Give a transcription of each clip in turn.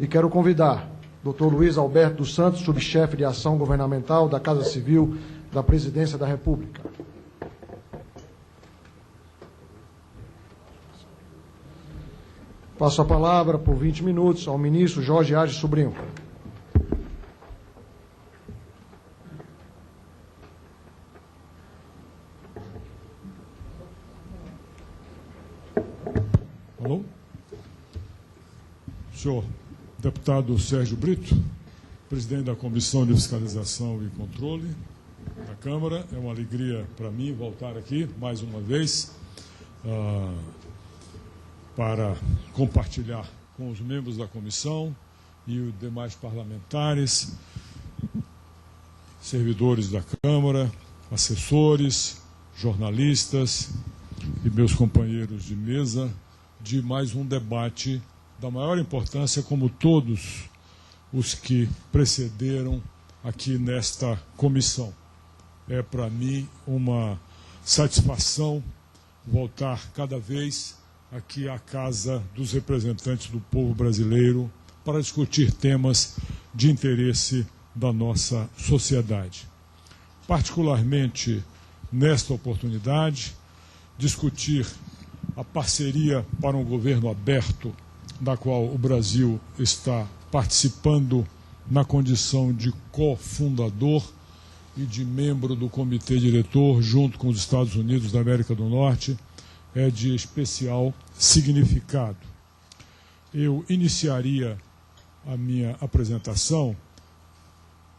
E quero convidar o Dr. Luiz Alberto dos Santos, subchefe de ação governamental da Casa Civil da Presidência da República. Passo a palavra por 20 minutos ao ministro Jorge Arges Sobrinho. Alô? Senhor deputado Sérgio Brito, presidente da Comissão de Fiscalização e Controle da Câmara, é uma alegria para mim voltar aqui mais uma vez para compartilhar com os membros da comissão e os demais parlamentares, servidores da Câmara, assessores, jornalistas e meus companheiros de mesa, de mais um debate da maior importância, como todos os que precederam aqui nesta comissão. É para mim uma satisfação voltar cada vez aqui à Casa dos Representantes do Povo Brasileiro para discutir temas de interesse da nossa sociedade. Particularmente nesta oportunidade, discutir a parceria para um governo aberto, da qual o Brasil está participando na condição de cofundador e de membro do comitê diretor, junto com os Estados Unidos da América do Norte, é de especial significado. Eu iniciaria a minha apresentação,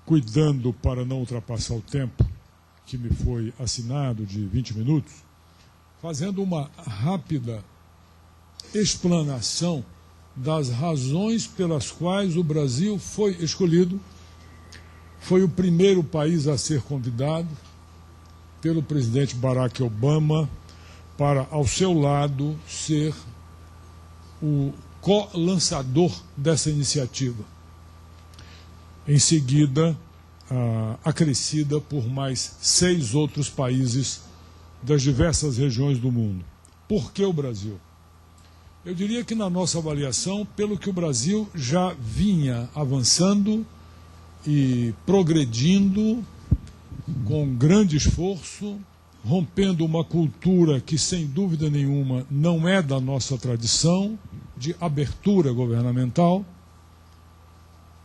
cuidando para não ultrapassar o tempo que me foi assinado de 20 minutos, fazendo uma rápida explanação das razões pelas quais o Brasil foi escolhido. Foi o primeiro país a ser convidado pelo presidente Barack Obama para, ao seu lado, ser o co-lançador dessa iniciativa. Em seguida, acrescida por mais 6 outros países das diversas regiões do mundo. Por que o Brasil? Eu diria que, na nossa avaliação, pelo que o Brasil já vinha avançando e progredindo com grande esforço, rompendo uma cultura que, sem dúvida nenhuma, não é da nossa tradição, de abertura governamental.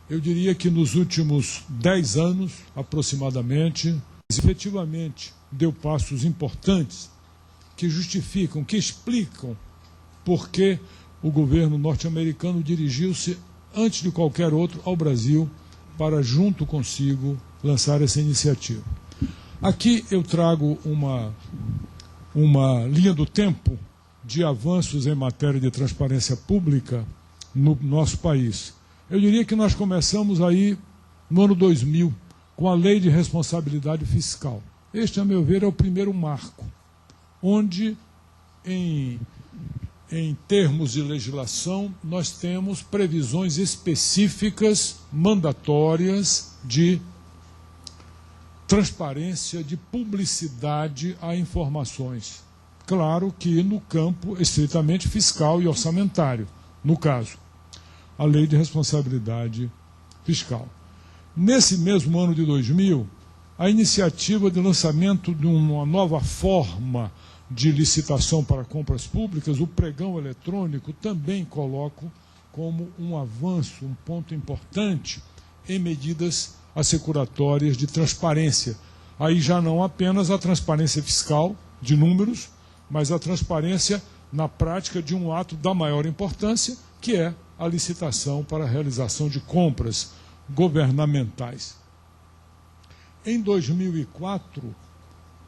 Eu diria que nos últimos 10 anos, aproximadamente, efetivamente deu passos importantes que justificam, que explicam por que o governo norte-americano dirigiu-se, antes de qualquer outro, ao Brasil para, junto consigo, lançar essa iniciativa. Aqui eu trago uma linha do tempo de avanços em matéria de transparência pública no nosso país. Eu diria que nós começamos aí no ano 2000, com a Lei de Responsabilidade Fiscal. Este, a meu ver, é o primeiro marco, onde, em termos de legislação, nós temos previsões específicas, mandatórias, de transparência, de publicidade a informações. Claro que no campo estritamente fiscal e orçamentário, no caso, a Lei de Responsabilidade Fiscal. Nesse mesmo ano de 2000, a iniciativa de lançamento de uma nova forma de licitação para compras públicas, o pregão eletrônico, também coloco como um avanço, um ponto importante em medidas assecuratórias de transparência. Aí já não apenas a transparência fiscal de números, mas a transparência na prática de um ato da maior importância, que é a licitação para a realização de compras governamentais. Em 2004,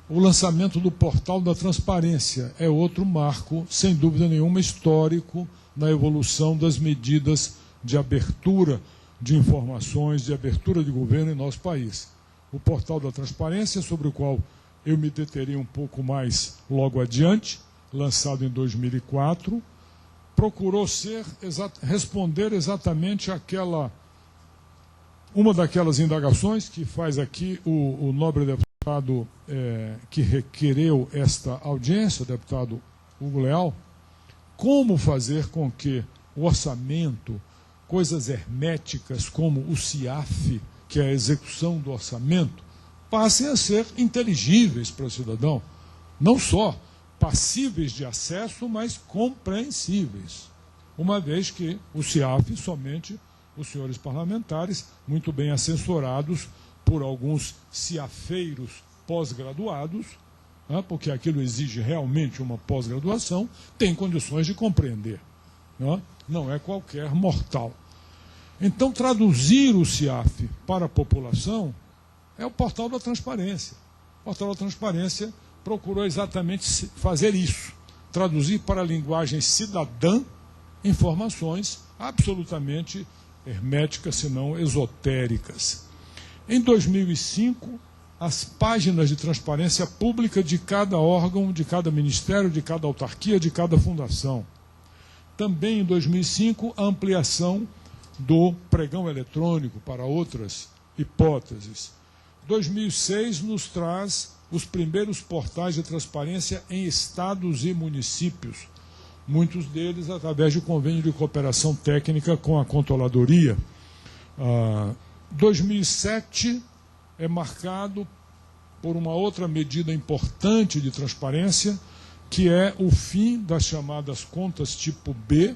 o lançamento do Portal da Transparência é outro marco, sem dúvida nenhuma, histórico na evolução das medidas de abertura de informações, de abertura de governo em nosso país. O Portal da Transparência, sobre o qual eu me deterei um pouco mais logo adiante, lançado em 2004, procurou responder exatamente uma daquelas indagações que faz aqui o nobre deputado que requereu esta audiência, o deputado Hugo Leal, como fazer com que o orçamento coisas herméticas como o CIAF, que é a execução do orçamento, passem a ser inteligíveis para o cidadão. Não só passíveis de acesso, mas compreensíveis. Uma vez que o CIAF somente os senhores parlamentares, muito bem assessorados por alguns ciafeiros pós-graduados, porque aquilo exige realmente uma pós-graduação, têm condições de compreender. Não é qualquer mortal. Então, traduzir o CIAF para a população é o portal da transparência. O portal da transparência procurou exatamente fazer isso, traduzir para a linguagem cidadã informações absolutamente herméticas, se não esotéricas. Em 2005, as páginas de transparência pública de cada órgão, de cada ministério, de cada autarquia, de cada fundação. Também em 2005, a ampliação do pregão eletrônico para outras hipóteses. 2006 nos traz os primeiros portais de transparência em estados e municípios, muitos deles através de convênio de cooperação técnica com a controladoria. 2007 é marcado por uma outra medida importante de transparência, que é o fim das chamadas contas tipo B,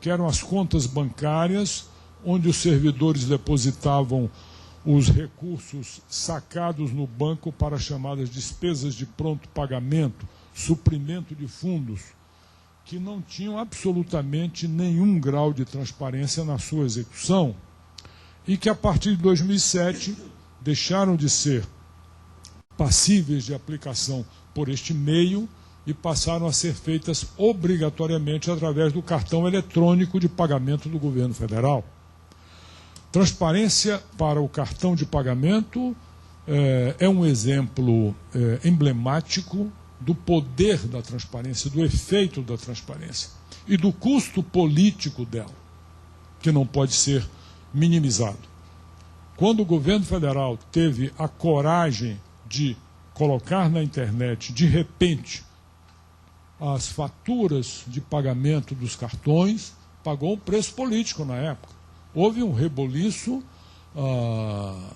que eram as contas bancárias, onde os servidores depositavam os recursos sacados no banco para chamadas despesas de pronto pagamento, suprimento de fundos, que não tinham absolutamente nenhum grau de transparência na sua execução, e que a partir de 2007 deixaram de ser passíveis de aplicação por este meio e passaram a ser feitas obrigatoriamente através do cartão eletrônico de pagamento do governo federal. Transparência para o cartão de pagamento é um exemplo emblemático do poder da transparência, do efeito da transparência e do custo político dela, que não pode ser minimizado. Quando o governo federal teve a coragem de colocar na internet, de repente, as faturas de pagamento dos cartões, pagou um preço político na época. Houve um reboliço,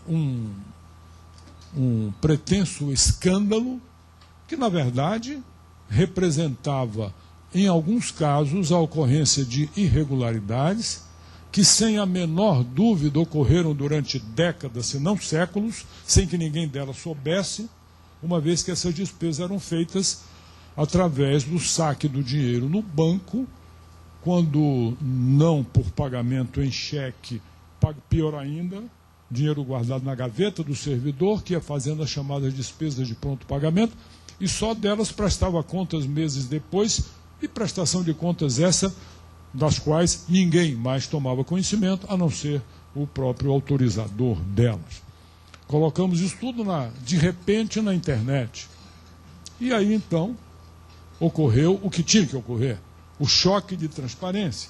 um pretenso escândalo, que, na verdade, representava, em alguns casos, a ocorrência de irregularidades que, sem a menor dúvida, ocorreram durante décadas, se não séculos, sem que ninguém delas soubesse, uma vez que essas despesas eram feitas através do saque do dinheiro no banco, quando não por pagamento em cheque, pior ainda, dinheiro guardado na gaveta do servidor, que ia fazendo as chamadas despesas de pronto pagamento, e só delas prestava contas meses depois, e prestação de contas essa das quais ninguém mais tomava conhecimento, a não ser o próprio autorizador delas. Colocamos isso tudo, de repente, na internet. E aí, então, ocorreu o que tinha que ocorrer, o choque de transparência.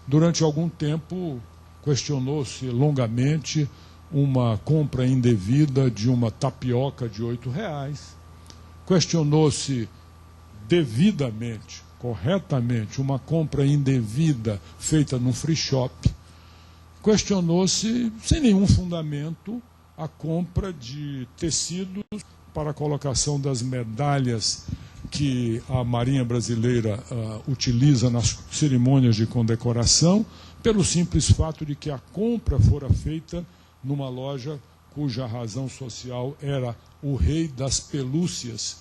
Durante algum tempo, questionou-se longamente uma compra indevida de uma tapioca de R$8. Questionou-se devidamente, corretamente, uma compra indevida feita num free shop. Questionou-se, sem nenhum fundamento, a compra de tecidos para a colocação das medalhas que a Marinha Brasileira utiliza nas cerimônias de condecoração, pelo simples fato de que a compra fora feita numa loja cuja razão social era o rei das pelúcias.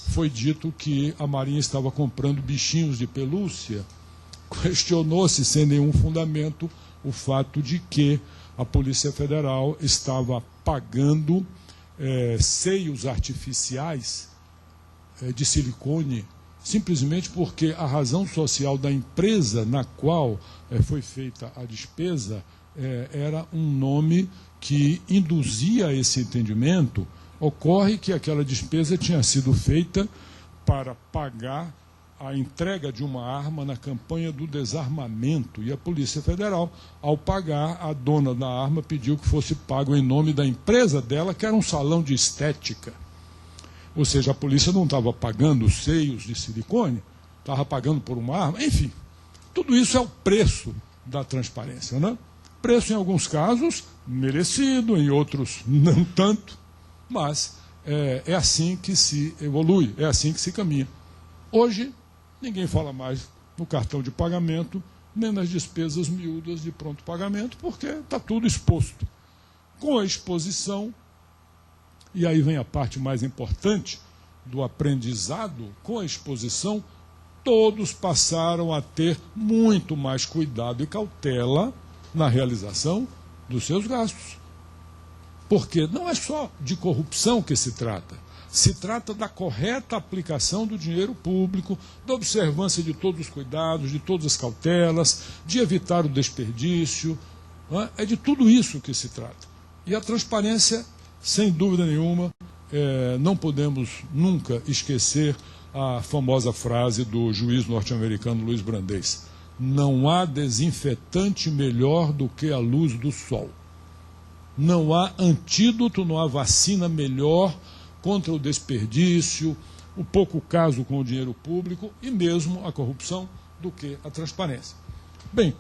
Foi dito que a Marinha estava comprando bichinhos de pelúcia. Questionou-se, sem nenhum fundamento, o fato de que a Polícia Federal estava pagando seios artificiais de silicone, simplesmente porque a razão social da empresa na qual foi feita a despesa era um nome que induzia esse entendimento. Ocorre que aquela despesa tinha sido feita para pagar a entrega de uma arma na campanha do desarmamento. E a Polícia Federal, ao pagar, a dona da arma pediu que fosse pago em nome da empresa dela, que era um salão de estética. Ou seja, a polícia não estava pagando seios de silicone, estava pagando por uma arma. Enfim, Tudo isso é o preço da transparência, né? Preço, em alguns casos, merecido, em outros, não tanto, mas é assim que se evolui, é assim que se caminha. Hoje, ninguém fala mais no cartão de pagamento, nem nas despesas miúdas de pronto pagamento, porque está tudo exposto. Com a exposição, e aí vem a parte mais importante do aprendizado, com a exposição, todos passaram a ter muito mais cuidado e cautela na realização dos seus gastos. Porque não é só de corrupção que se trata da correta aplicação do dinheiro público, da observância de todos os cuidados, de todas as cautelas, de evitar o desperdício, é de tudo isso que se trata. E a transparência, sem dúvida nenhuma, não podemos nunca esquecer a famosa frase do juiz norte-americano Luiz Brandez: não há desinfetante melhor do que a luz do sol. Não há antídoto, não há vacina melhor contra o desperdício, o pouco caso com o dinheiro público e mesmo a corrupção do que a transparência. Bem,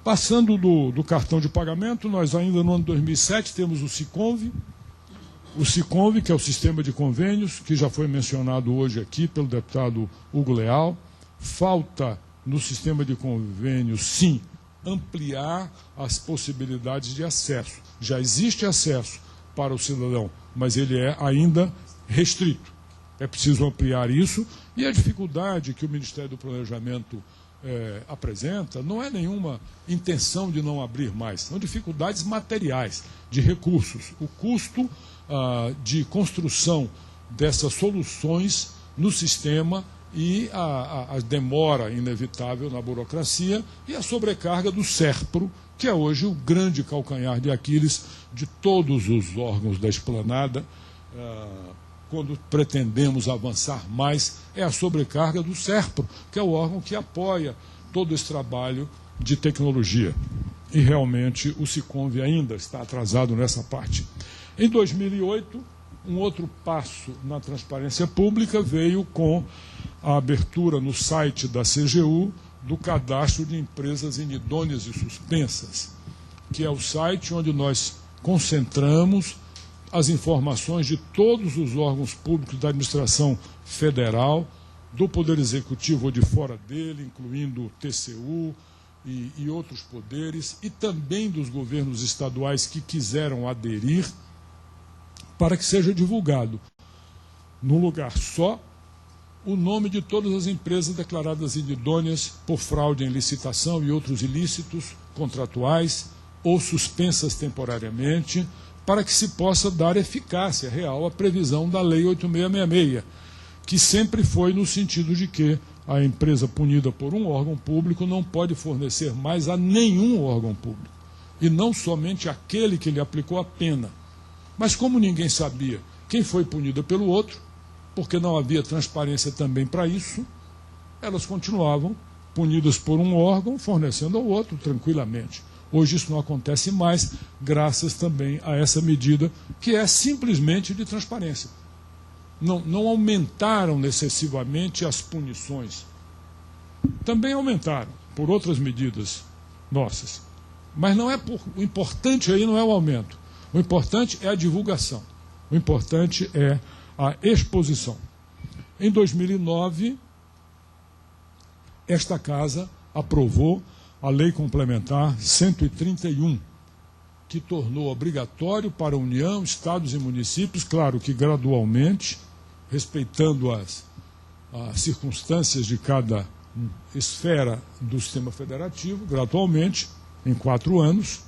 passando do cartão de pagamento, nós ainda no ano 2007 temos o SICONV, que é o sistema de convênios, que já foi mencionado hoje aqui pelo deputado Hugo Leal. Falta no sistema de convênios, sim, ampliar as possibilidades de acesso. Já existe acesso para o cidadão, mas ele é ainda restrito. É preciso ampliar isso, e a dificuldade que o Ministério do Planejamento apresenta não é nenhuma intenção de não abrir mais, são dificuldades materiais, de recursos. O custo de construção dessas soluções no sistema e a demora inevitável na burocracia e a sobrecarga do SERPRO, que é hoje o grande calcanhar de Aquiles de todos os órgãos da esplanada. Quando pretendemos avançar mais, é a sobrecarga do SERPRO, que é o órgão que apoia todo esse trabalho de tecnologia. E realmente o SICONV ainda está atrasado nessa parte. Em 2008, um outro passo na transparência pública veio com a abertura no site da CGU do cadastro de empresas inidôneas e suspensas, que é o site onde nós concentramos as informações de todos os órgãos públicos da administração federal, do Poder Executivo ou de fora dele, incluindo o TCU e outros poderes, e também dos governos estaduais que quiseram aderir, para que seja divulgado, num lugar só, o nome de todas as empresas declaradas inidôneas por fraude em licitação e outros ilícitos contratuais ou suspensas temporariamente, para que se possa dar eficácia real à previsão da Lei 8666, que sempre foi no sentido de que a empresa punida por um órgão público não pode fornecer mais a nenhum órgão público, e não somente aquele que lhe aplicou a pena. Mas como ninguém sabia quem foi punida pelo outro, porque não havia transparência também para isso, elas continuavam punidas por um órgão, fornecendo ao outro tranquilamente. Hoje isso não acontece mais, graças também a essa medida, que é simplesmente de transparência. Não aumentaram excessivamente as punições. Também aumentaram por outras medidas nossas. Mas o importante aí não é o aumento. O importante é a divulgação. O importante é a exposição. Em 2009, esta Casa aprovou a Lei Complementar 131, que tornou obrigatório para a União, Estados e municípios, claro que gradualmente, respeitando as circunstâncias de cada esfera do sistema federativo, gradualmente, em 4 anos,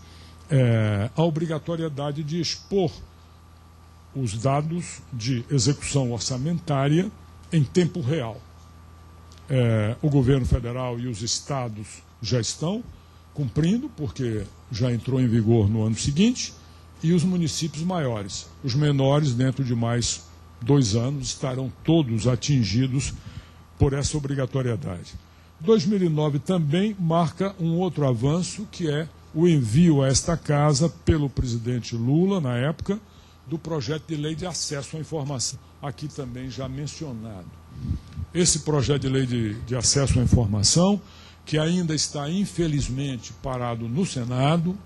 a obrigatoriedade de expor os dados de execução orçamentária em tempo real. O governo federal e os estados já estão cumprindo, porque já entrou em vigor no ano seguinte, e os municípios maiores. Os menores, dentro de mais 2 anos, estarão todos atingidos por essa obrigatoriedade. 2009 também marca um outro avanço, que é o envio a esta Casa, pelo presidente Lula, na época, do projeto de lei de acesso à informação, aqui também já mencionado. Esse projeto de lei de acesso à informação que ainda está, infelizmente, parado no Senado,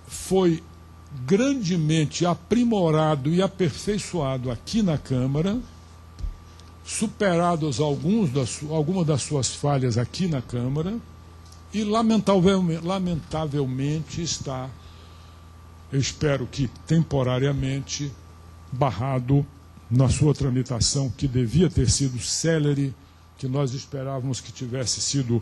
foi grandemente aprimorado e aperfeiçoado aqui na Câmara, superados algumas das suas falhas aqui na Câmara, e lamentavelmente está, eu espero que temporariamente, barrado na sua tramitação, que devia ter sido célere, que nós esperávamos que tivesse sido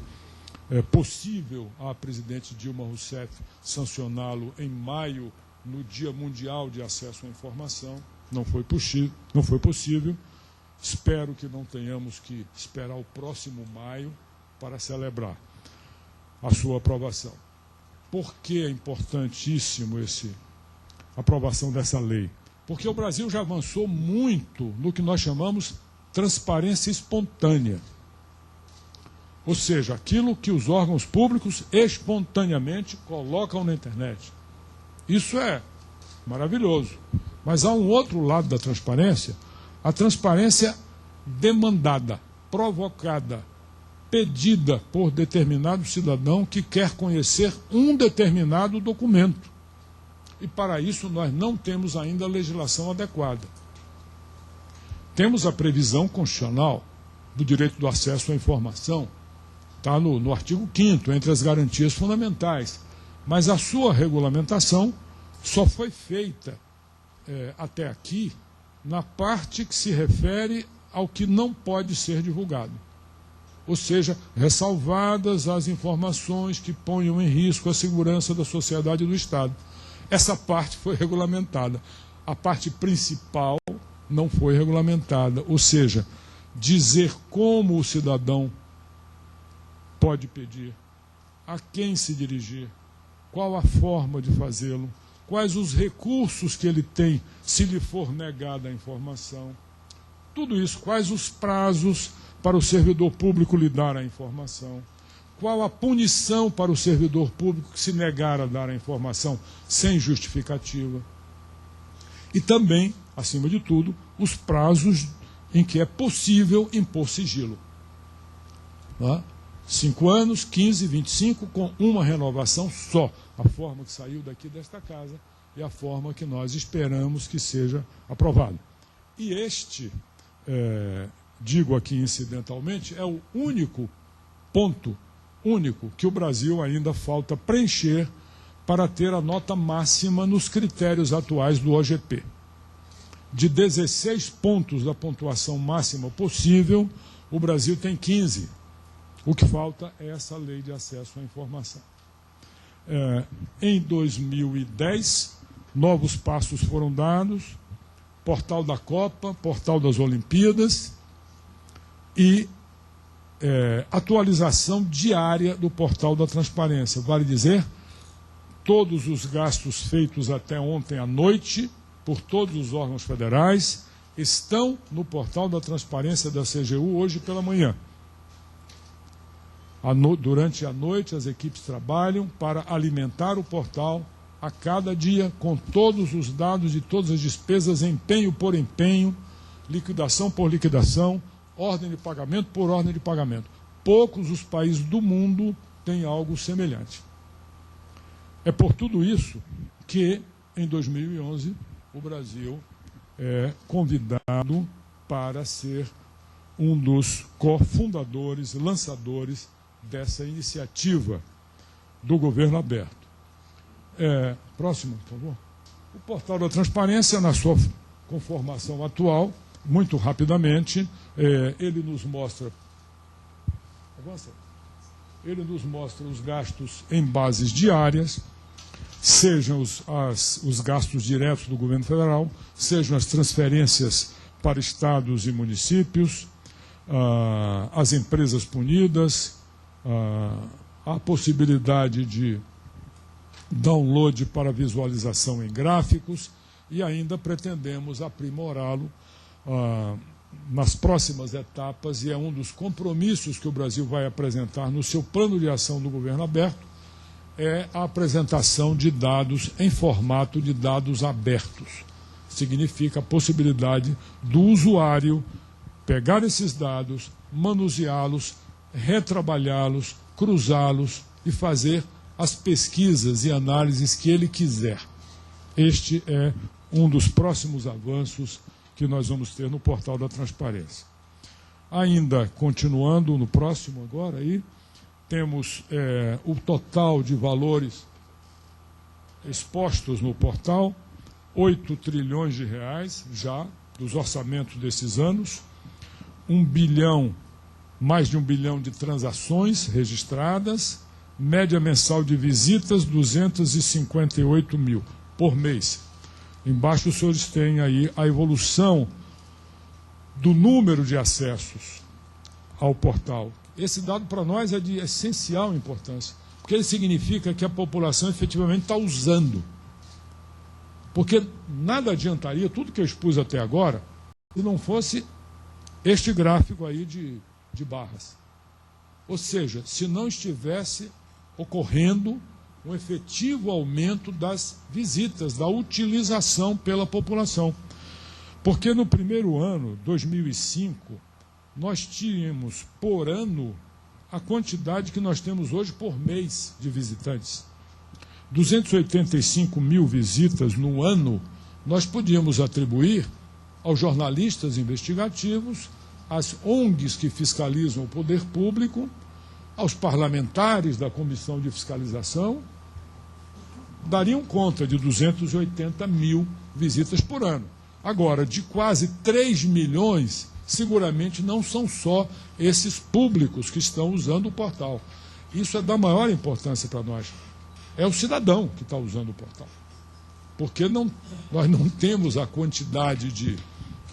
possível a presidente Dilma Rousseff sancioná-lo em maio, no Dia Mundial de Acesso à Informação. Não foi possível. Espero que não tenhamos que esperar o próximo maio para celebrar a sua aprovação. Por que é importantíssimo a aprovação dessa lei? Porque o Brasil já avançou muito no que nós chamamos transparência espontânea. Ou seja, aquilo que os órgãos públicos espontaneamente colocam na internet. Isso é maravilhoso. Mas há um outro lado da transparência, a transparência demandada, provocada, pedida por determinado cidadão que quer conhecer um determinado documento. E para isso nós não temos ainda a legislação adequada. Temos a previsão constitucional do direito do acesso à informação, está no artigo 5º, entre as garantias fundamentais. Mas a sua regulamentação só foi feita até aqui na parte que se refere ao que não pode ser divulgado. Ou seja, ressalvadas as informações que ponham em risco a segurança da sociedade e do Estado. Essa parte foi regulamentada. A parte principal não foi regulamentada. Ou seja, dizer como o cidadão pode pedir, a quem se dirigir, qual a forma de fazê-lo, quais os recursos que ele tem se lhe for negada a informação. Tudo isso, quais os prazos para o servidor público lhe dar a informação, qual a punição para o servidor público que se negar a dar a informação sem justificativa. E também, acima de tudo, os prazos em que é possível impor sigilo. 5 anos, 15, 25, com uma renovação só. A forma que saiu daqui desta casa e a forma que nós esperamos que seja aprovada. E este, digo aqui incidentalmente, é o único ponto que o Brasil ainda falta preencher para ter a nota máxima nos critérios atuais do OGP. De 16 pontos da pontuação máxima possível, o Brasil tem 15. O que falta é essa lei de acesso à informação. Em 2010, novos passos foram dados, portal da Copa, portal das Olimpíadas e atualização diária do portal da transparência. Vale dizer, todos os gastos feitos até ontem à noite, por todos os órgãos federais, estão no portal da transparência da CGU hoje pela manhã. Durante a noite, as equipes trabalham para alimentar o portal a cada dia com todos os dados de todas as despesas, empenho por empenho, liquidação por liquidação, ordem de pagamento por ordem de pagamento. Poucos os países do mundo têm algo semelhante. É por tudo isso que, em 2011, o Brasil é convidado para ser um dos cofundadores, lançadores dessa iniciativa do governo aberto. Próximo, por favor. O portal da transparência, na sua conformação atual, muito rapidamente, ele nos mostra... Avança. Ele nos mostra os gastos em bases diárias, sejam os gastos diretos do governo federal, sejam as transferências para estados e municípios, as empresas punidas, a possibilidade de download para visualização em gráficos e ainda pretendemos aprimorá-lo nas próximas etapas, e é um dos compromissos que o Brasil vai apresentar no seu plano de ação do governo aberto, é a apresentação de dados em formato de dados abertos. Significa a possibilidade do usuário pegar esses dados, manuseá-los, retrabalhá-los, cruzá-los e fazer as pesquisas e análises que ele quiser. Este é um dos próximos avanços que nós vamos ter no portal da transparência. Ainda continuando no próximo agora, aí, temos o total de valores expostos no portal, 8 trilhões de reais já, dos orçamentos desses anos, mais de 1 bilhão de transações registradas, média mensal de visitas 258 mil por mês. Embaixo os senhores têm aí a evolução do número de acessos ao portal. Esse dado para nós é de essencial importância, porque ele significa que a população efetivamente está usando. Porque nada adiantaria, tudo que eu expus até agora, se não fosse este gráfico aí de barras. Ou seja, se não estivesse ocorrendo um efetivo aumento das visitas, da utilização pela população. Porque no primeiro ano, 2005, nós tínhamos por ano a quantidade que nós temos hoje por mês de visitantes. 285 mil visitas no ano, nós podíamos atribuir aos jornalistas investigativos, às ONGs que fiscalizam o poder público, aos parlamentares da Comissão de Fiscalização, dariam conta de 280 mil visitas por ano. Agora, de quase 3 milhões, seguramente não são só esses públicos que estão usando o portal. Isso é da maior importância para nós. É o cidadão que está usando o portal. Porque nós não temos a quantidade de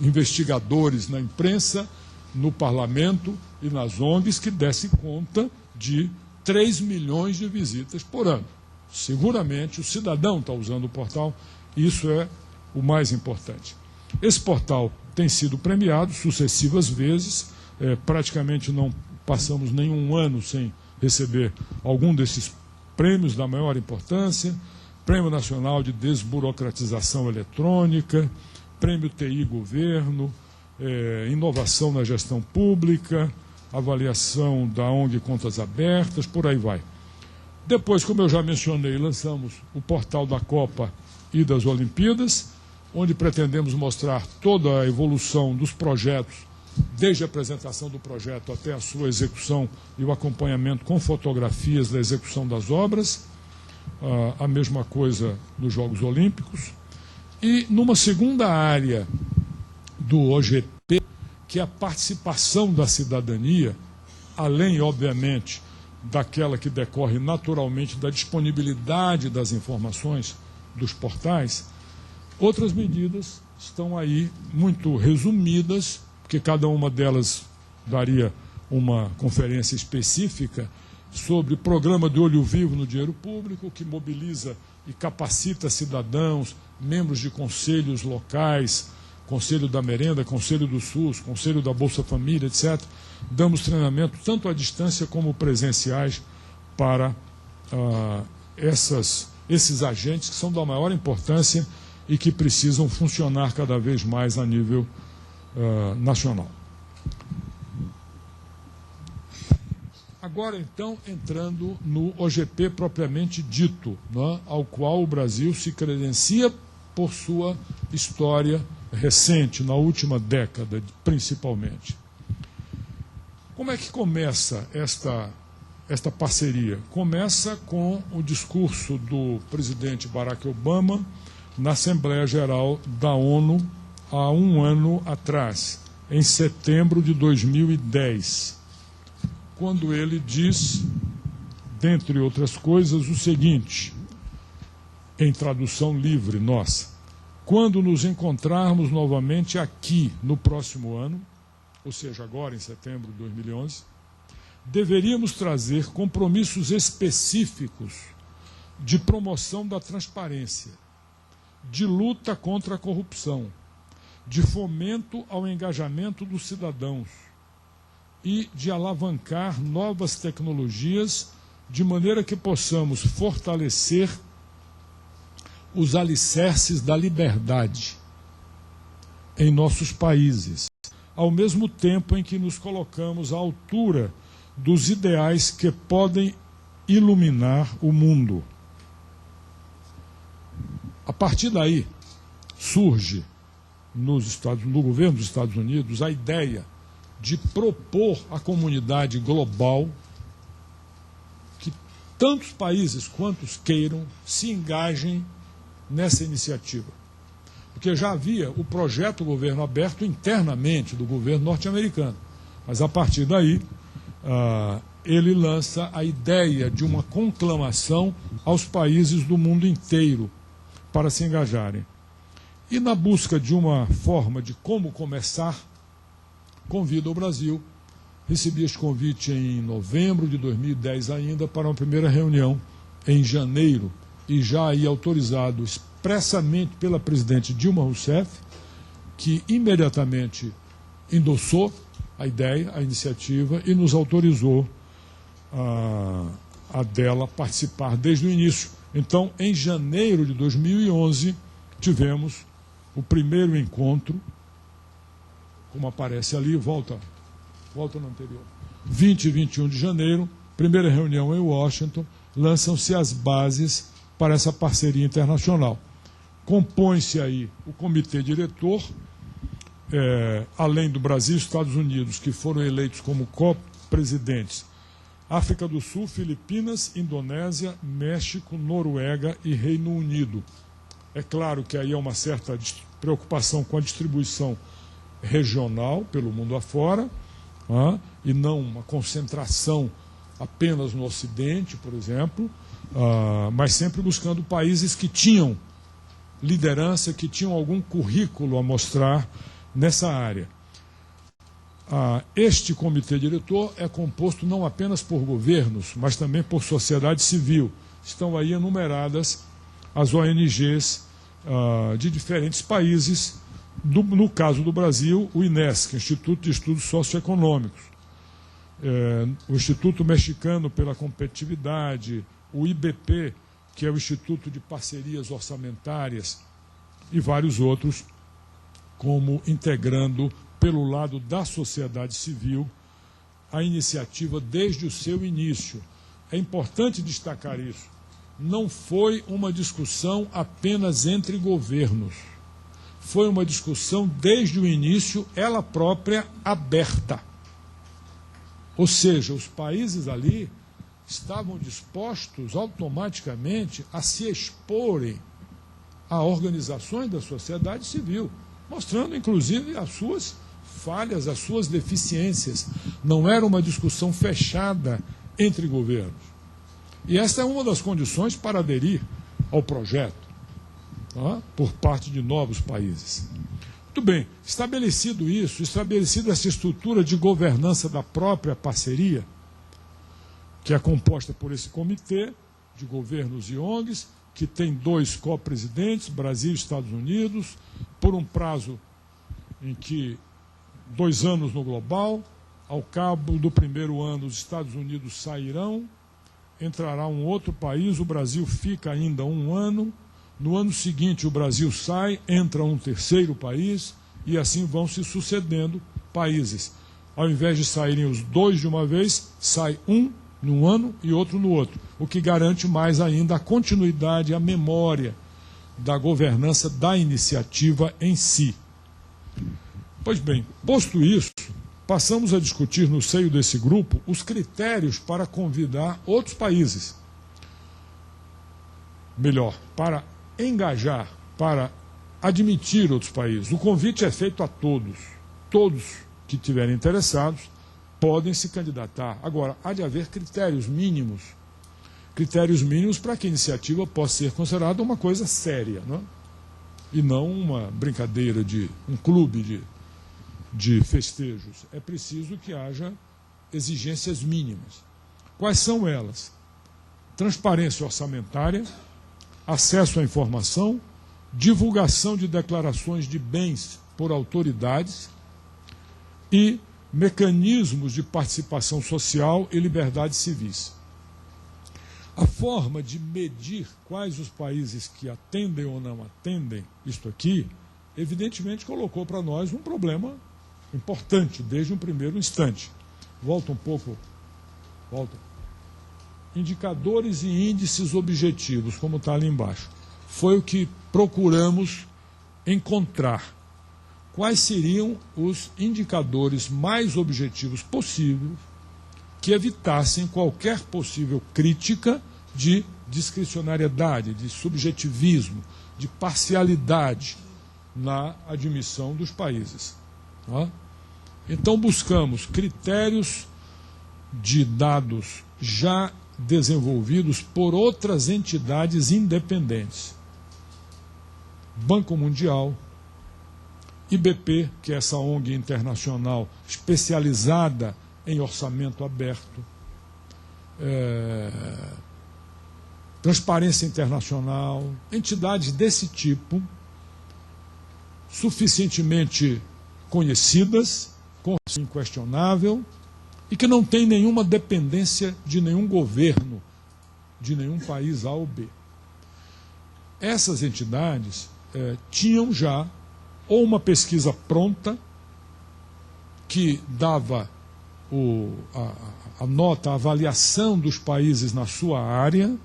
investigadores na imprensa, no parlamento e nas ONGs que dessem conta de 3 milhões de visitas por ano. Seguramente o cidadão está usando o portal, e isso é o mais importante. Esse portal tem sido premiado sucessivas vezes, praticamente não passamos nenhum ano sem receber algum desses prêmios da maior importância: Prêmio Nacional de Desburocratização Eletrônica, Prêmio TI Governo, Inovação na Gestão Pública, avaliação da ONG Contas Abertas, por aí vai. Depois, como eu já mencionei, lançamos o portal da Copa e das Olimpíadas, onde pretendemos mostrar toda a evolução dos projetos, desde a apresentação do projeto até a sua execução e o acompanhamento com fotografias da execução das obras, a mesma coisa nos Jogos Olímpicos. E numa segunda área do OGP, que é a participação da cidadania, além, obviamente, daquela que decorre naturalmente da disponibilidade das informações dos portais, outras medidas estão aí muito resumidas, porque cada uma delas daria uma conferência específica sobre programa de olho vivo no dinheiro público, que mobiliza e capacita cidadãos, membros de conselhos locais, Conselho da Merenda, Conselho do SUS, Conselho da Bolsa Família, etc. Damos treinamento tanto à distância como presenciais para esses agentes que são da maior importância e que precisam funcionar cada vez mais a nível nacional. Agora, então, entrando no OGP propriamente dito, né, ao qual o Brasil se credencia por sua história recente, na última década, principalmente. Como é que começa esta parceria? Começa com o discurso do presidente Barack Obama na Assembleia Geral da ONU há um ano atrás, em setembro de 2010, quando ele diz, dentre outras coisas, o seguinte, em tradução livre nossa: quando nos encontrarmos novamente aqui no próximo ano, ou seja, agora em setembro de 2011, deveríamos trazer compromissos específicos de promoção da transparência, de luta contra a corrupção, de fomento ao engajamento dos cidadãos e de alavancar novas tecnologias de maneira que possamos fortalecer os alicerces da liberdade em nossos países, ao mesmo tempo em que nos colocamos à altura dos ideais que podem iluminar o mundo. A partir daí, surge no governo dos Estados Unidos a ideia de propor à comunidade global que tantos países quantos queiram se engajem nessa iniciativa. Porque já havia o projeto Governo Aberto internamente do governo norte-americano, mas a partir daí ele lança a ideia de uma conclamação aos países do mundo inteiro para se engajarem. E na busca de uma forma de como começar, convida o Brasil. Recebi este convite em novembro de 2010 ainda para uma primeira reunião em janeiro, e já aí autorizado expressamente pela presidente Dilma Rousseff, que imediatamente endossou a ideia, a iniciativa, e nos autorizou a dela participar desde o início. Então, em janeiro de 2011, tivemos o primeiro encontro, como aparece ali, volta no anterior, 20 e 21 de janeiro, primeira reunião em Washington, lançam-se as bases para essa parceria internacional. Compõe-se aí o comitê diretor, além do Brasil e Estados Unidos, que foram eleitos como co-presidentes, África do Sul, Filipinas, Indonésia, México, Noruega e Reino Unido. É claro que aí há uma certa preocupação com a distribuição regional pelo mundo afora, e não uma concentração apenas no Ocidente, por exemplo, mas sempre buscando países que tinham liderança, que tinham algum currículo a mostrar nessa área. Este comitê diretor é composto não apenas por governos, mas também por sociedade civil. Estão aí enumeradas as ONGs de diferentes países, no caso do Brasil, o INESC, Instituto de Estudos Socioeconômicos, o Instituto Mexicano pela Competitividade, o IBP, que é o Instituto de Parcerias Orçamentárias, e vários outros, como integrando, pelo lado da sociedade civil, a iniciativa desde o seu início. É importante destacar isso. Não foi uma discussão apenas entre governos. Foi uma discussão desde o início, ela própria aberta. Ou seja, os países ali estavam dispostos automaticamente a se exporem a organizações da sociedade civil, mostrando inclusive as suas falhas, as suas deficiências. Não era uma discussão fechada entre governos. E esta é uma das condições para aderir ao projeto, por parte de novos países. Muito bem, estabelecido isso, estabelecida essa estrutura de governança da própria parceria, que é composta por esse comitê de governos e ONGs, que tem 2 co-presidentes, Brasil e Estados Unidos, por um prazo em que 2 anos no global, ao cabo do primeiro ano os Estados Unidos sairão, entrará um outro país, o Brasil fica ainda 1 ano, no ano seguinte o Brasil sai, entra um terceiro país, e assim vão se sucedendo países. Ao invés de saírem os 2 de uma vez, sai um num ano e outro no outro, o que garante mais ainda a continuidade, a memória da governança da iniciativa em si. Pois bem, posto isso, passamos a discutir no seio desse grupo os critérios para convidar outros países. Melhor, para engajar, para admitir outros países. O convite é feito a todos. Todos que estiverem interessados podem se candidatar. Agora, há de haver critérios mínimos para que a iniciativa possa ser considerada uma coisa séria, não é? E não uma brincadeira de um clube de festejos. É preciso que haja exigências mínimas. Quais são elas? Transparência orçamentária, acesso à informação, divulgação de declarações de bens por autoridades e mecanismos de participação social e liberdades civis. A forma de medir quais os países que atendem ou não atendem isto aqui, evidentemente colocou para nós um problema importante desde um primeiro instante. Volto um pouco Volta. Indicadores e índices objetivos, como está ali embaixo. Foi o que procuramos encontrar. Quais seriam os indicadores mais objetivos possíveis que evitassem qualquer possível crítica de discricionariedade, de subjetivismo, de parcialidade na admissão dos países. Tá? Então buscamos critérios de dados já desenvolvidos por outras entidades independentes. Banco Mundial, IBP, que é essa ONG internacional especializada em orçamento aberto, Transparência Internacional, entidades desse tipo, suficientemente conhecidas, com inquestionável, e que não tem nenhuma dependência de nenhum governo, de nenhum país A ou B. Essas entidades tinham já ou uma pesquisa pronta que dava a nota, a avaliação dos países na sua área,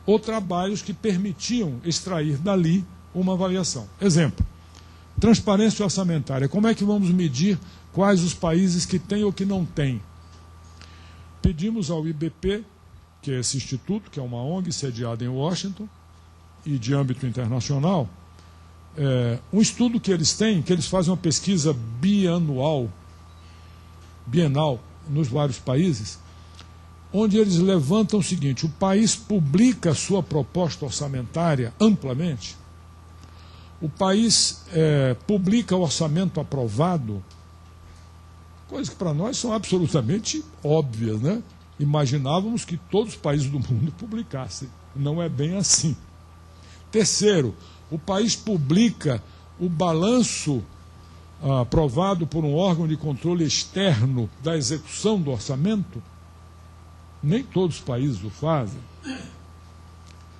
ou trabalhos que permitiam extrair dali uma avaliação. Exemplo, transparência orçamentária. Como é que vamos medir quais os países que têm ou que não têm? Pedimos ao IBP, que é esse instituto, que é uma ONG sediada em Washington e de âmbito internacional, um estudo que eles têm, que eles fazem uma pesquisa bienal nos vários países, onde eles levantam o seguinte: o país publica a sua proposta orçamentária amplamente, o país publica o orçamento aprovado, coisas que para nós são absolutamente óbvias, né? Imaginávamos que todos os países do mundo publicassem. Não é bem assim. Terceiro, o país publica o balanço aprovado por um órgão de controle externo da execução do orçamento? Nem todos os países o fazem.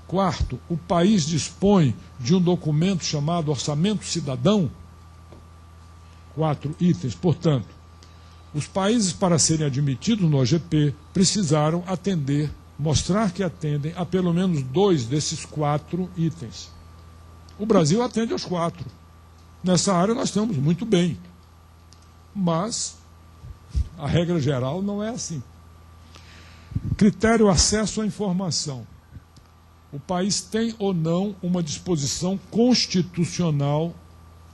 Quarto, o país dispõe de um documento chamado Orçamento Cidadão? 4 itens. Portanto, os países, para serem admitidos no OGP, precisaram mostrar que atendem a pelo menos 2 desses 4 itens. O Brasil atende aos 4. Nessa área nós estamos muito bem. Mas a regra geral não é assim. Critério acesso à informação. O país tem ou não uma disposição constitucional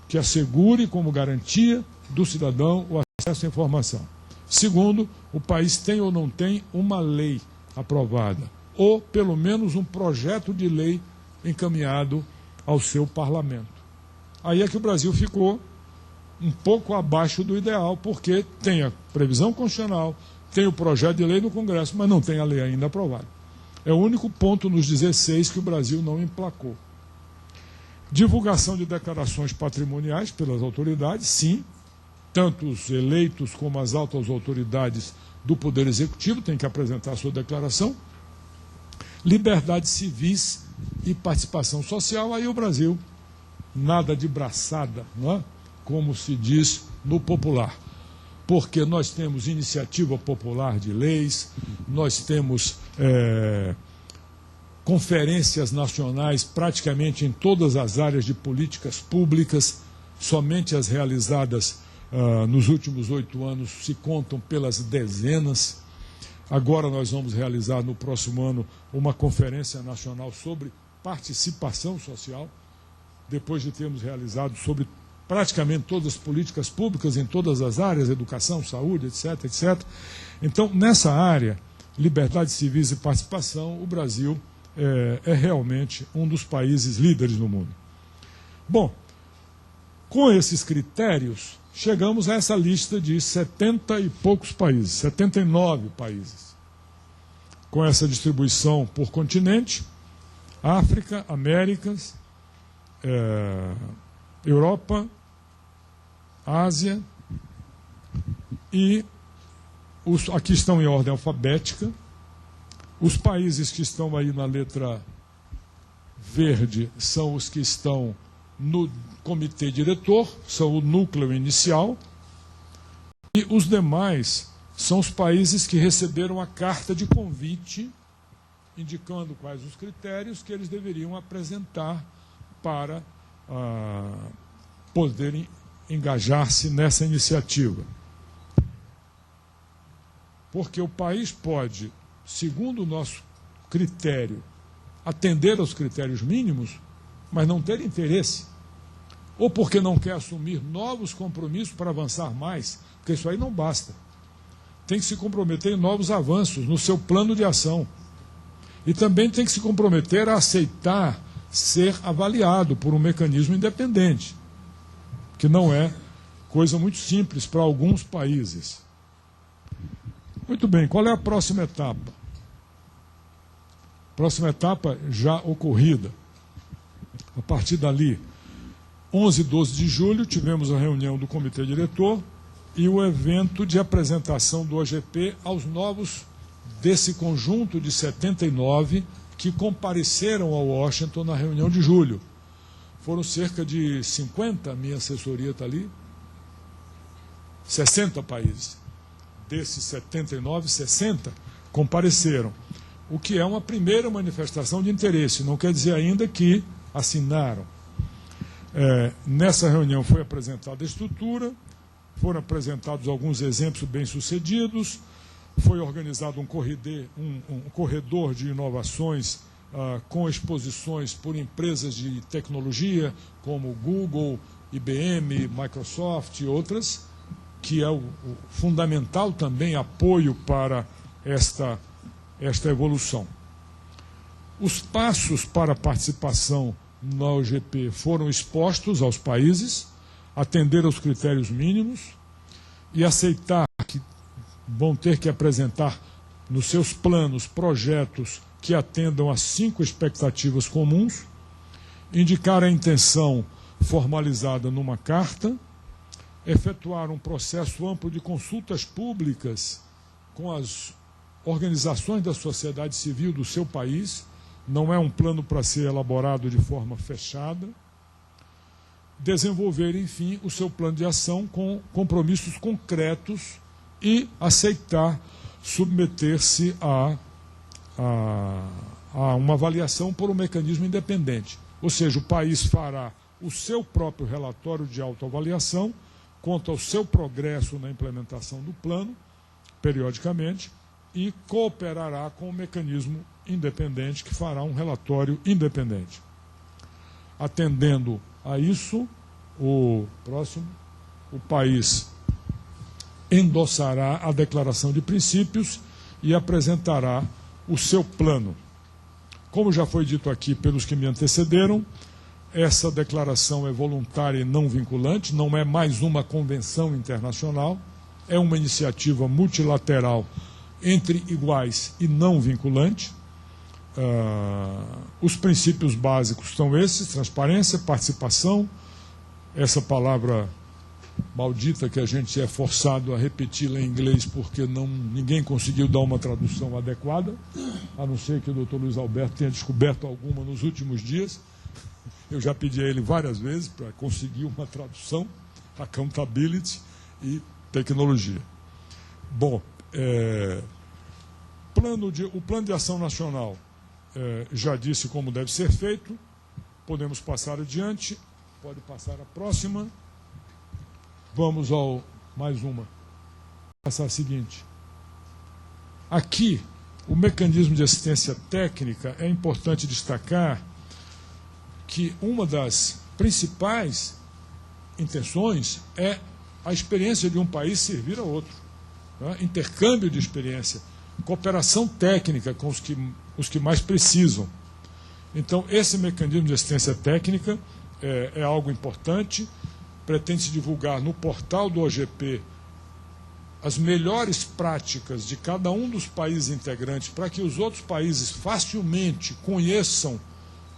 que assegure como garantia do cidadão o acesso à informação. Segundo, o país tem ou não tem uma lei aprovada, ou pelo menos um projeto de lei encaminhado ao seu parlamento. Aí é que o Brasil ficou um pouco abaixo do ideal, porque tem a previsão constitucional, tem o projeto de lei no Congresso, mas não tem a lei ainda aprovada. É o único ponto nos 16 que o Brasil não emplacou. Divulgação de declarações patrimoniais pelas autoridades, sim. Tanto os eleitos como as altas autoridades do Poder Executivo têm que apresentar a sua declaração. Liberdades civis e participação social. Aí o Brasil, nada de braçada, não é? Como se diz no popular. Porque nós temos iniciativa popular de leis, nós temos conferências nacionais praticamente em todas as áreas de políticas públicas, somente as realizadas nos últimos 8 anos se contam pelas dezenas. Agora nós vamos realizar no próximo ano uma conferência nacional sobre participação social, depois de termos realizado sobre praticamente todas as políticas públicas em todas as áreas, educação, saúde, etc, etc. Então, nessa área, liberdades civis e participação, o Brasil é realmente um dos países líderes no mundo. Bom, com esses critérios, chegamos a essa lista de 70 e poucos países, 79 países. Com essa distribuição por continente, África, Américas, Europa, Ásia, e aqui estão em ordem alfabética. Os países que estão aí na letra verde são os que estão no comitê diretor, são o núcleo inicial, e os demais são os países que receberam a carta de convite, indicando quais os critérios que eles deveriam apresentar para poderem engajar-se nessa iniciativa. Porque o país pode, segundo o nosso critério, atender aos critérios mínimos, mas não ter interesse, ou porque não quer assumir novos compromissos para avançar mais, porque isso aí não basta. Tem que se comprometer em novos avanços no seu plano de ação. E também tem que se comprometer a aceitar ser avaliado por um mecanismo independente, que não é coisa muito simples para alguns países. Muito bem, qual é a próxima etapa? Próxima etapa já ocorrida. A partir dali, 11 e 12 de julho, tivemos a reunião do comitê diretor e o evento de apresentação do OGP aos novos desse conjunto de 79 que compareceram a Washington na reunião de julho. Foram cerca de 50, minha assessoria está ali, 60 países. Desses 79, 60 compareceram, o que é uma primeira manifestação de interesse, não quer dizer ainda que assinaram. Nessa reunião foi apresentada a estrutura, foram apresentados alguns exemplos bem-sucedidos, foi organizado um corredor de inovações com exposições por empresas de tecnologia, como Google, IBM, Microsoft e outras, que é o fundamental também apoio para esta evolução. Os passos para a participação na OGP foram expostos aos países, atender aos critérios mínimos e aceitar que vão ter que apresentar nos seus planos projetos que atendam às 5 expectativas comuns, indicar a intenção formalizada numa carta, efetuar um processo amplo de consultas públicas com as organizações da sociedade civil do seu país, não é um plano para ser elaborado de forma fechada, desenvolver, enfim, o seu plano de ação com compromissos concretos e aceitar submeter-se a uma avaliação por um mecanismo independente. Ou seja, o país fará o seu próprio relatório de autoavaliação quanto ao seu progresso na implementação do plano, periodicamente, e cooperará com o mecanismo independente, que fará um relatório independente. Atendendo a isso, o país endossará a declaração de princípios e apresentará o seu plano. Como já foi dito aqui pelos que me antecederam, essa declaração é voluntária e não vinculante, não é mais uma convenção internacional, é uma iniciativa multilateral entre iguais e não vinculante. Os princípios básicos são esses: transparência, participação, essa palavra maldita que a gente é forçado a repeti-la em inglês porque ninguém conseguiu dar uma tradução adequada, a não ser que o Dr. Luiz Alberto tenha descoberto alguma nos últimos dias. Eu já pedi a ele várias vezes para conseguir uma tradução, accountability e tecnologia. Bom, o plano de ação nacional já disse como deve ser feito. Podemos passar adiante. Pode passar a próxima. Vamos ao mais uma. Passar a seguinte. Aqui, o mecanismo de assistência técnica, é importante destacar que uma das principais intenções é a experiência de um país servir a outro. Né? Intercâmbio de experiência, cooperação técnica com os que mais precisam. Então, esse mecanismo de assistência técnica é algo importante. Pretende-se divulgar no portal do OGP as melhores práticas de cada um dos países integrantes, para que os outros países facilmente conheçam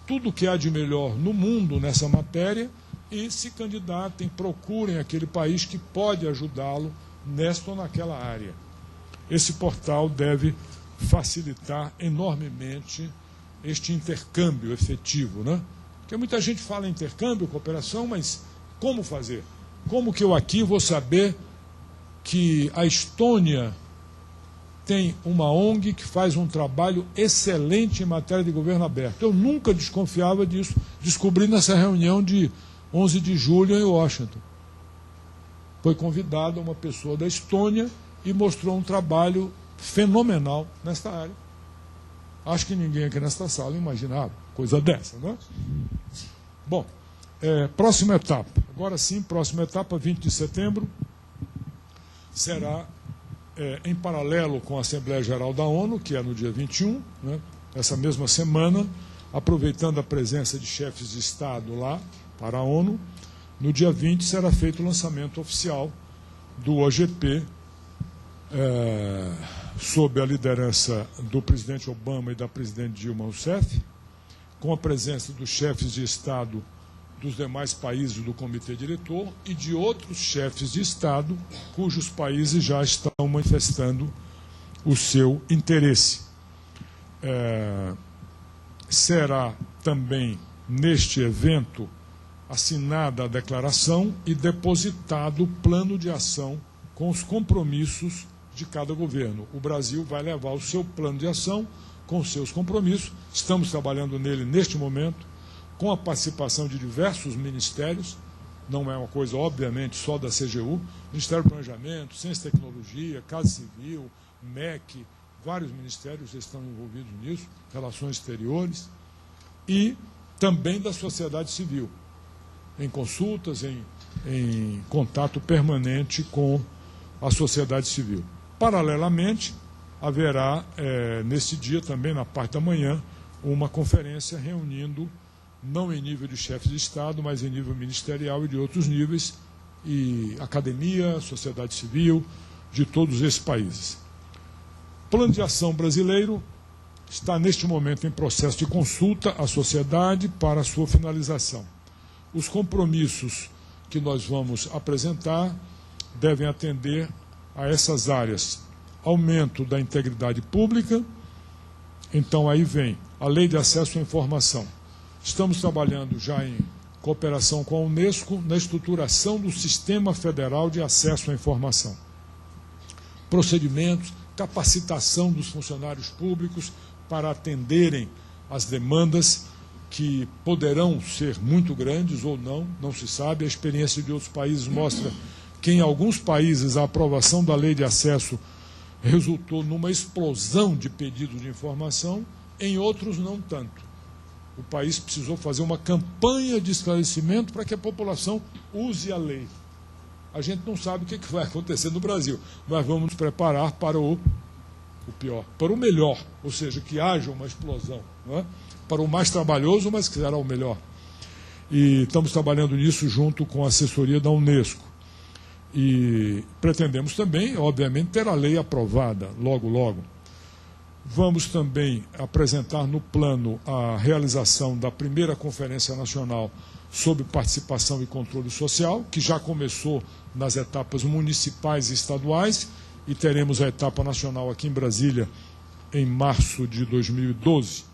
tudo o que há de melhor no mundo nessa matéria e se candidatem, procurem aquele país que pode ajudá-lo nesta ou naquela área. Esse portal deve facilitar enormemente este intercâmbio efetivo, né? Porque muita gente fala em intercâmbio, cooperação, mas como fazer? Como que eu aqui vou saber que a Estônia tem uma ONG que faz um trabalho excelente em matéria de governo aberto. Eu nunca desconfiava disso, descobri nessa reunião de 11 de julho em Washington. Foi convidada uma pessoa da Estônia e mostrou um trabalho fenomenal nesta área. Acho que ninguém aqui nesta sala imaginava coisa dessa, não é? Bom, próxima etapa. Agora sim, próxima etapa, 20 de setembro, será em paralelo com a Assembleia Geral da ONU, que é no dia 21, né, essa mesma semana, aproveitando a presença de chefes de Estado lá para a ONU, no dia 20 será feito o lançamento oficial do OGP, sob a liderança do presidente Obama e da presidente Dilma Rousseff, com a presença dos chefes de Estado dos demais países do comitê diretor e de outros chefes de Estado cujos países já estão manifestando o seu interesse. Será também neste evento assinada a declaração e depositado o plano de ação com os compromissos de cada governo. O Brasil vai levar o seu plano de ação com os seus compromissos. Estamos trabalhando nele neste momento, com a participação de diversos ministérios, não é uma coisa, obviamente, só da CGU, Ministério do Planejamento, Ciência e Tecnologia, Casa Civil, MEC, vários ministérios estão envolvidos nisso, Relações Exteriores, e também da sociedade civil, em consultas, em contato permanente com a sociedade civil. Paralelamente, haverá, nesse dia também, na parte da manhã, uma conferência reunindo, não em nível de chefes de Estado, mas em nível ministerial e de outros níveis, e academia, sociedade civil, de todos esses países. O Plano de Ação brasileiro está, neste momento, em processo de consulta à sociedade para a sua finalização. Os compromissos que nós vamos apresentar devem atender a essas áreas. Aumento da integridade pública, então aí vem a Lei de Acesso à Informação. Estamos trabalhando já em cooperação com a Unesco na estruturação do Sistema Federal de Acesso à Informação. Procedimentos, capacitação dos funcionários públicos para atenderem às demandas que poderão ser muito grandes ou não, não se sabe. A experiência de outros países mostra que em alguns países a aprovação da lei de acesso resultou numa explosão de pedidos de informação, em outros não tanto. O país precisou fazer uma campanha de esclarecimento para que a população use a lei. A gente não sabe o que vai acontecer no Brasil, mas vamos nos preparar para o pior, para o melhor, ou seja, que haja uma explosão, não é? Para o mais trabalhoso, mas que será o melhor. E estamos trabalhando nisso junto com a assessoria da Unesco. E pretendemos também, obviamente, ter a lei aprovada logo, logo. Vamos também apresentar no plano a realização da primeira Conferência Nacional sobre Participação e Controle Social, que já começou nas etapas municipais e estaduais, e teremos a etapa nacional aqui em Brasília em março de 2012.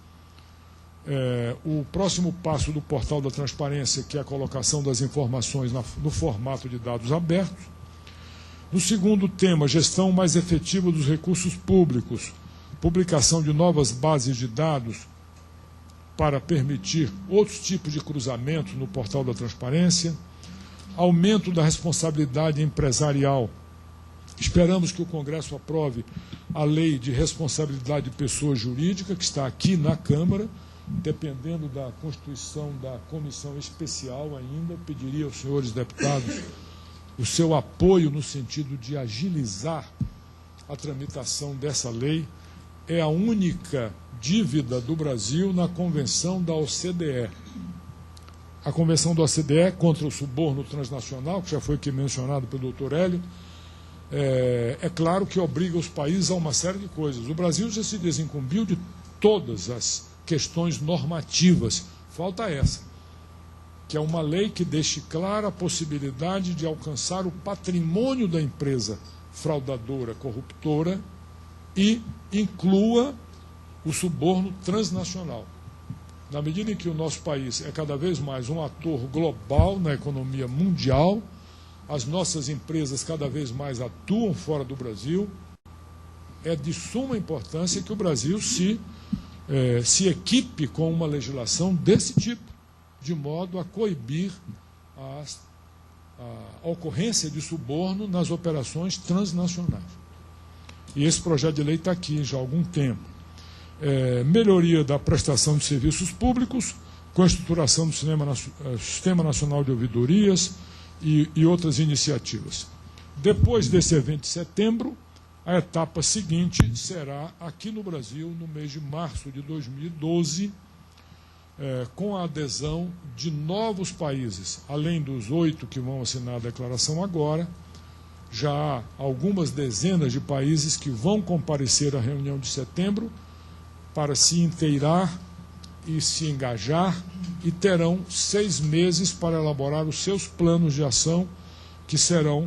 O próximo passo do Portal da Transparência, que é a colocação das informações no formato de dados abertos. No segundo tema, gestão mais efetiva dos recursos públicos, publicação de novas bases de dados para permitir outros tipos de cruzamentos no Portal da Transparência, aumento da responsabilidade empresarial. Esperamos que o Congresso aprove a lei de responsabilidade de pessoa jurídica, que está aqui na Câmara, dependendo da constituição da comissão especial ainda, pediria aos senhores deputados o seu apoio no sentido de agilizar a tramitação dessa lei. É a única dívida do Brasil na Convenção da OCDE. A Convenção da OCDE contra o suborno transnacional, que já foi aqui mencionado pelo doutor Hélio, é claro que obriga os países a uma série de coisas. O Brasil já se desincumbiu de todas as questões normativas. Falta essa, que é uma lei que deixe clara a possibilidade de alcançar o patrimônio da empresa fraudadora, corruptora, e inclua o suborno transnacional. Na medida em que o nosso país é cada vez mais um ator global na economia mundial, as nossas empresas cada vez mais atuam fora do Brasil, é de suma importância que o Brasil se equipe com uma legislação desse tipo, de modo a coibir a ocorrência de suborno nas operações transnacionais. E esse projeto de lei está aqui já há algum tempo. Melhoria da prestação de serviços públicos, com a estruturação do Sistema Nacional de Ouvidorias e outras iniciativas. Depois desse evento de setembro, a etapa seguinte será aqui no Brasil, no mês de março de 2012, com a adesão de novos países, além dos 8 que vão assinar a declaração agora. Já há algumas dezenas de países que vão comparecer à reunião de setembro para se inteirar e se engajar, e terão 6 meses para elaborar os seus planos de ação, que serão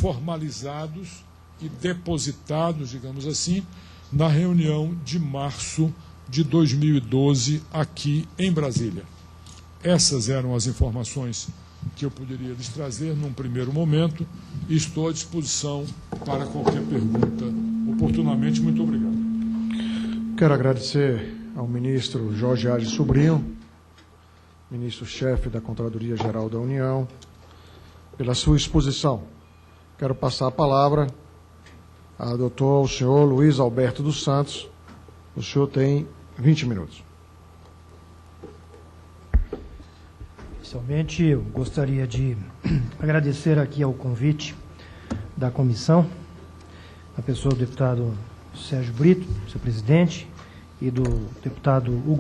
formalizados e depositados, digamos assim, na reunião de março de 2012, aqui em Brasília. Essas eram as informações que eu poderia lhes trazer num primeiro momento, e estou à disposição para qualquer pergunta oportunamente. Muito obrigado. Quero agradecer ao ministro Jorge Arges Sobrinho, ministro-chefe da Controladoria-Geral da União, pela sua exposição. Quero passar a palavra ao senhor Luiz Alberto dos Santos. O senhor tem 20 minutos. Inicialmente, eu gostaria de agradecer aqui ao convite da comissão, a pessoa do deputado Sérgio Brito, seu presidente, e do deputado Hugo